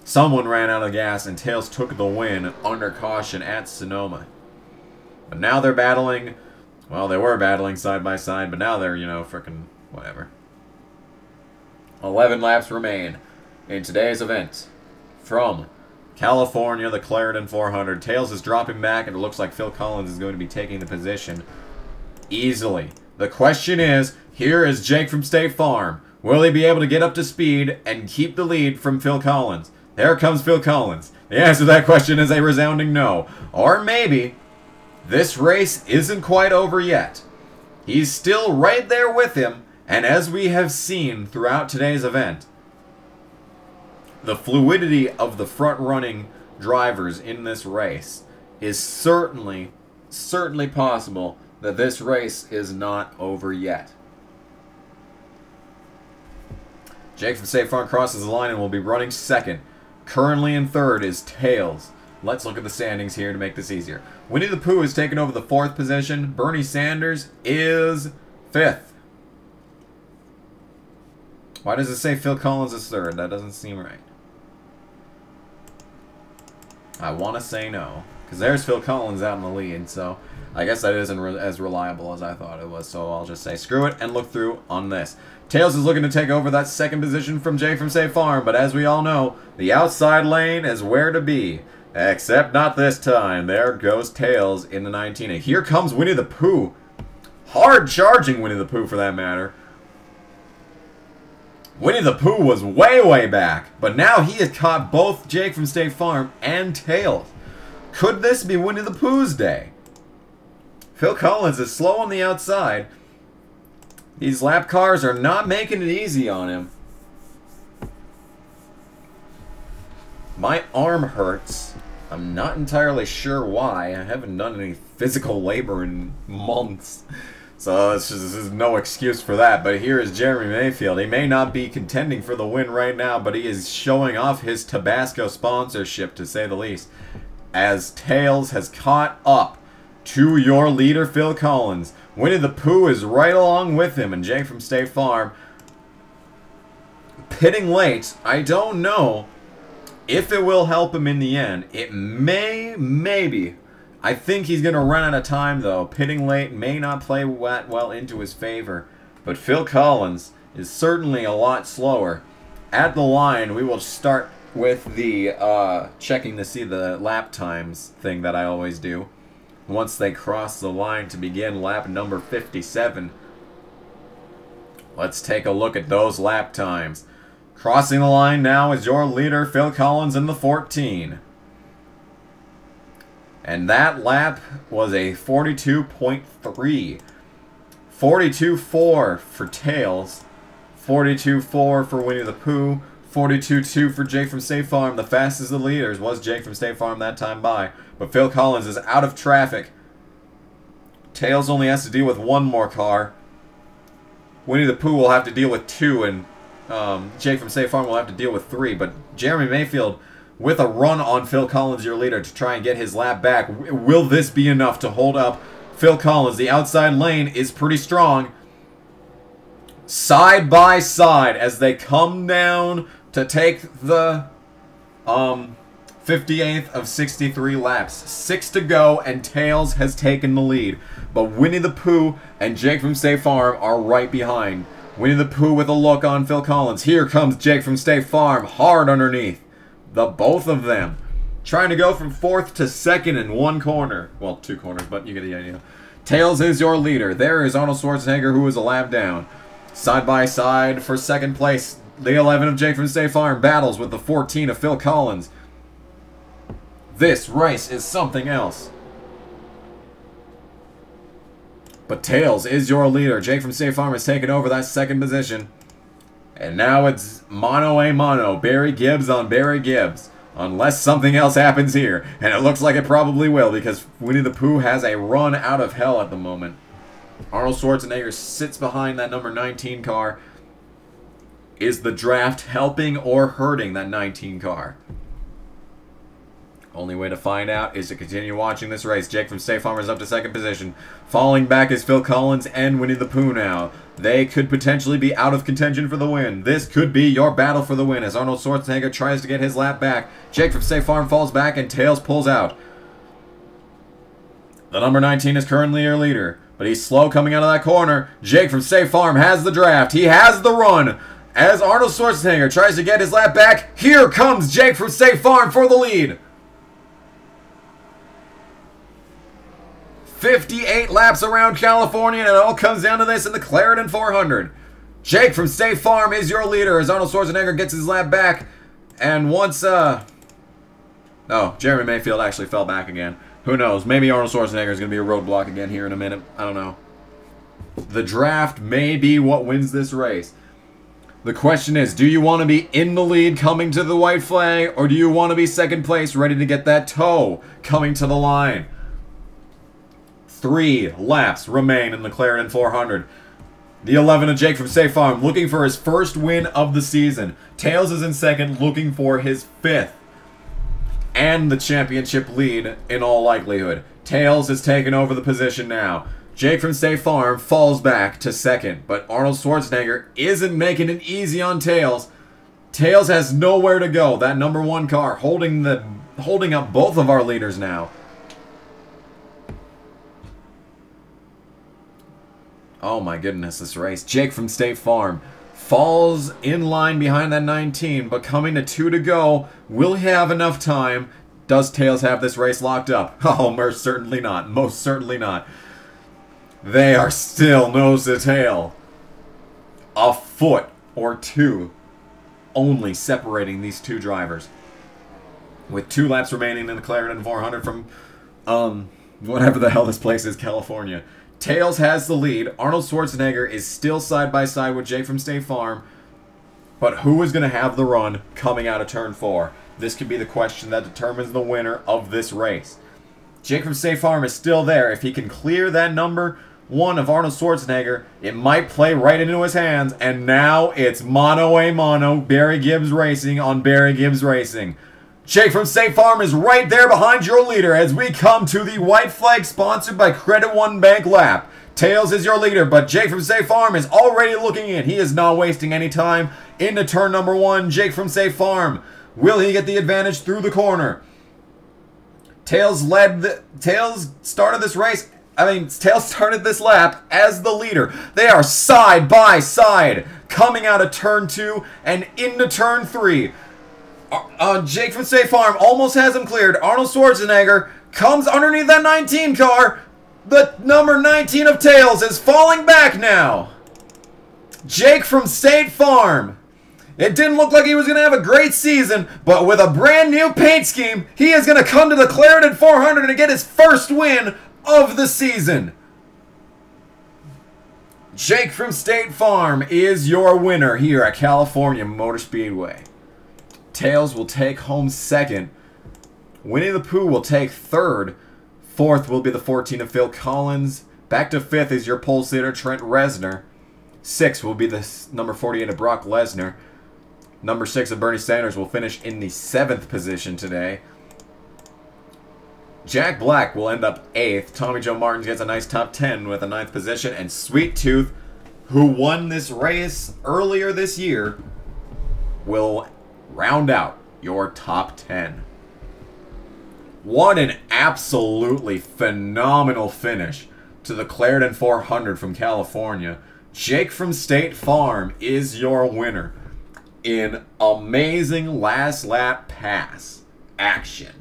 A: Someone ran out of gas, and Tails took the win under caution at Sonoma. But now they're battling. Well, they were battling side by side, but now they're, you know, frickin' whatever. 11 laps remain in today's event. From California, the Clarendon 400. Tails is dropping back, and it looks like Phil Collins is going to be taking the position easily. The question is, here is Jake from State Farm. Will he be able to get up to speed and keep the lead from Phil Collins? There comes Phil Collins. The answer to that question is a resounding no. Or maybe this race isn't quite over yet. He's still right there with him, and as we have seen throughout today's event, the fluidity of the front-running drivers in this race is certainly possible that this race is not over yet. Jake from State Farm crosses the line and will be running second. Currently in third is Tails. Let's look at the standings here to make this easier. Winnie the Pooh has taken over the 4th position. Bernie Sanders is 5th. Why does it say Phil Collins is 3rd? That doesn't seem right. I want to say no, because there's Phil Collins out in the lead, so I guess that isn't as reliable as I thought it was, so I'll just say screw it and look through on this. Tails is looking to take over that 2nd position from Jay from State Farm, but as we all know, the outside lane is where to be. Except not this time. There goes Tails in the 19. And here comes Winnie the Pooh. Hard charging Winnie the Pooh for that matter. Winnie the Pooh was way back, but now he has caught both Jake from State Farm and Tails. Could this be Winnie the Pooh's day? Phil Collins is slow on the outside. These lap cars are not making it easy on him. My arm hurts. I'm not entirely sure why. I haven't done any physical labor in months. So this is no excuse for that. But here is Jeremy Mayfield. He may not be contending for the win right now, but he is showing off his Tabasco sponsorship, to say the least, as Tails has caught up to your leader, Phil Collins. Winnie the Pooh is right along with him, and Jake from State Farm pitting late. I don't know if it will help him in the end. It maybe. I think he's going to run out of time, though. Pitting late may not play well into his favor. But Phil Collins is certainly a lot slower. At the line, we will start with the checking to see the lap times thing that I always do. Once they cross the line to begin lap number 57. Let's take a look at those lap times. Crossing the line now is your leader, Phil Collins, in the 14. And that lap was a 42.3. 42.4 for Tails. 42.4 for Winnie the Pooh. 42.2 for Jake from State Farm. The fastest of the leaders was Jake from State Farm that time by. But Phil Collins is out of traffic. Tails only has to deal with one more car. Winnie the Pooh will have to deal with 2, and Jake from State Farm will have to deal with 3. But Jeremy Mayfield with a run on Phil Collins, your leader, to try and get his lap back. Will this be enough to hold up Phil Collins? The outside lane is pretty strong. Side by side as they come down to take the 58th of 63 laps. 6 to go, and Tails has taken the lead. But Winnie the Pooh and Jake from State Farm are right behind. Winnie the Pooh with a look on Phil Collins. Here comes Jake from State Farm, hard underneath. The both of them trying to go from 4th to 2nd in one corner. Well, 2 corners, but you get the idea. Tails is your leader. There is Arnold Schwarzenegger, who is a lap down. Side by side for 2nd place. The 11 of Jake from State Farm battles with the 14 of Phil Collins. This race is something else. But Tails is your leader. Jake from State Farm has taken over that 2nd position. And now it's mano a mano. Barry Gibbs on Barry Gibbs. Unless something else happens here. And it looks like it probably will, because Winnie the Pooh has a run out of hell at the moment. Arnold Schwarzenegger sits behind that number 19 car. Is the draft helping or hurting that 19 car? Only way to find out is to continue watching this race. Jake from State Farm is up to 2nd position. Falling back is Phil Collins and Winnie the Pooh now. They could potentially be out of contention for the win. This could be your battle for the win as Arnold Schwarzenegger tries to get his lap back. Jake from State Farm falls back and Tails pulls out. The number 19 is currently your leader, but he's slow coming out of that corner. Jake from State Farm has the draft. He has the run. As Arnold Schwarzenegger tries to get his lap back, here comes Jake from State Farm for the lead. 58 laps around California, and it all comes down to this in the Clarendon 400. Jake from State Farm is your leader as Arnold Schwarzenegger gets his lap back. And once, oh, Jeremy Mayfield actually fell back again. Who knows? Maybe Arnold Schwarzenegger is going to be a roadblock again here in a minute. I don't know. The draft may be what wins this race. The question is, do you want to be in the lead coming to the white flag, or do you want to be 2nd place ready to get that toe coming to the line? 3 laps remain in the Clarendon 400. The 11 of Jake from State Farm looking for his 1st win of the season. Tails is in 2nd looking for his 5th. And the championship lead in all likelihood. Tails has taken over the position now. Jake from State Farm falls back to 2nd. But Arnold Schwarzenegger isn't making it easy on Tails. Tails has nowhere to go. That number 1 car holding up both of our leaders now. Oh my goodness, this race. Jake from State Farm falls in line behind that 19, but coming to 2 to go. Will he have enough time? Does Tails have this race locked up? Oh, most certainly not. Most certainly not. They are still nose to tail. A foot or 2 only separating these 2 drivers. With 2 laps remaining in the Clarendon 400 from, whatever the hell this place is, California. Tails has the lead. Arnold Schwarzenegger is still side by side with Jake from State Farm. But who is going to have the run coming out of turn 4? This could be the question that determines the winner of this race. Jake from State Farm is still there. If he can clear that number 1 of Arnold Schwarzenegger, it might play right into his hands. And now it's mano a mano, Barry Gibbs Racing on Barry Gibbs Racing. Jake from State Farm is right there behind your leader as we come to the white flag sponsored by Credit One Bank lap. Tails is your leader, but Jake from State Farm is already looking in. He is not wasting any time into turn number 1. Jake from State Farm. Will he get the advantage through the corner? Tails started this race. Tails started this lap as the leader. They are side by side coming out of turn 2 and into turn 3. Jake from State Farm almost has him cleared. Arnold Schwarzenegger comes underneath that 19 car. The number 19 of Tails is falling back now. Jake from State Farm. It didn't look like he was going to have a great season, but with a brand new paint scheme, he is going to come to the Clarendon 400 and get his 1st win of the season. Jake from State Farm is your winner here at California Motor Speedway. Tails will take home second. Winnie the Pooh will take third. Fourth will be the 14 of Phil Collins. Back to fifth is your pole sitter Trent Reznor. Sixth will be the number 48 of Brock Lesnar. Number 6 of Bernie Sanders will finish in the 7th position today. Jack Black will end up 8th. Tommy Joe Martins gets a nice top 10 with a 9th position. And Sweet Tooth, who won this race earlier this year, will round out your top 10. What an absolutely phenomenal finish to the Clarendon 400 from California. Jake from State Farm is your winner in amazing last lap pass action.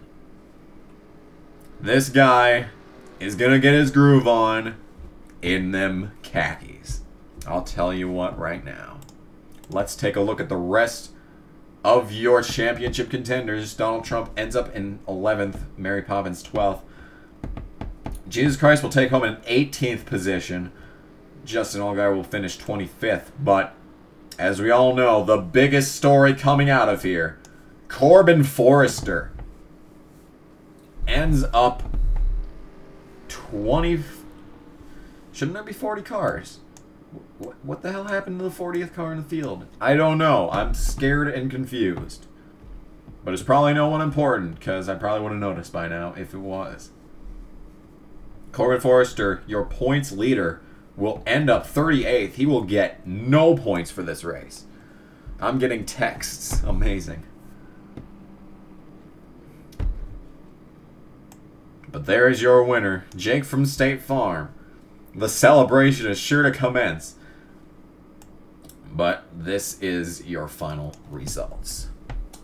A: This guy is going to get his groove on in them khakis. I'll tell you what right now. Let's take a look at the rest of your championship contenders. Donald Trump ends up in 11th. Mary Poppins 12th. Jesus Christ will take home an 18th position. Justin Allgaier will finish 25th. But as we all know, the biggest story coming out of here, Corbin Forrester ends up 20. Shouldn't there be 40 cars? What the hell happened to the 40th car in the field? I don't know. I'm scared and confused. But it's probably no one important, because I probably would have noticed by now if it was. Corbin Forrester, your points leader, will end up 38th. He will get no points for this race. I'm getting texts. Amazing. But there is your winner, Jake from State Farm. The celebration is sure to commence. But this is your final results.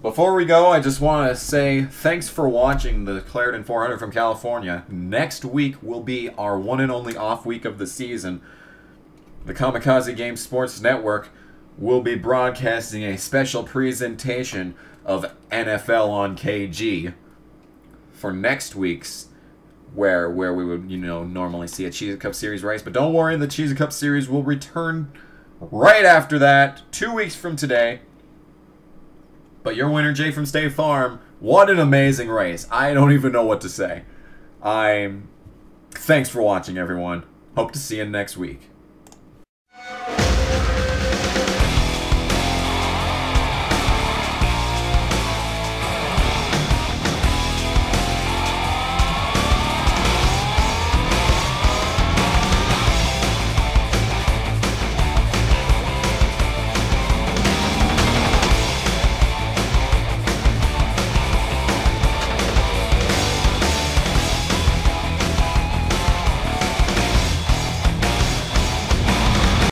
A: Before we go, I just want to say thanks for watching the Clarendon 400 from California. Next week will be our one and only off week of the season. The Kamikaze Games Sports Network will be broadcasting a special presentation of NFL on KG for next week's where we would, normally see a Cheez Cup Series race. But don't worry, the Cheez Cup Series will return right after that, 2 weeks from today. But your winner, Jay from State Farm, what an amazing race. I don't even know what to say. Thanks for watching, everyone. Hope to see you next week.